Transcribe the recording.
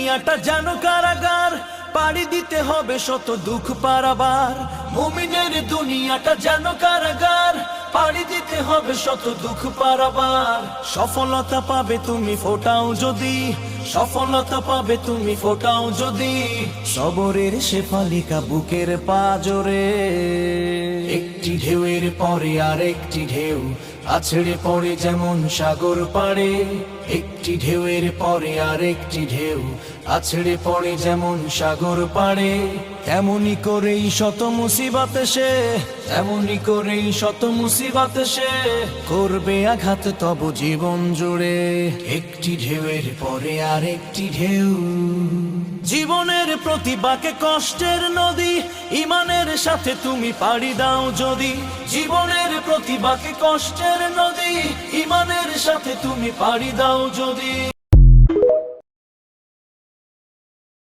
দুনিয়াটা যেন কারাগার, পাড়ি দিতে হবে শত দুঃখ পারাবার। মুমিনের দুনিয়াটা যেন কারাগার, পাড়ি দিতে হবে শত দুঃখ পারাবার। সফলতা পাবে তুমি ফোটাও যদি, সফলতা পাবে তুমি ফোটাও যদি সবরের শেফালিকা বুকের পাজরে। একটি ঢেউয়ের পরে আর একটি ঢেউ আছড়ে পড়ে যেমন সাগর পাড়ে। একটি ঢেউয়ের পরে আর একটি ঢেউ আছড়ে পড়ে যেমন সাগর পাড়ে। তেমনি করেই শত মুসিবত সে, তেমনি করেই শত মুসিবত সে করবে আঘাত তব জীবন জুড়ে। একটি ঢেউয়ের পরে আর একটি ঢেউ। জীবনের প্রতিবাকে কষ্টের নদী, ইমানের সাথে তুমি পাড়ি দাও যদি। জীবনের প্রতিবাকে কষ্টের নদী, ইমানের সাথে তুমি পাড়ি দাও যদি।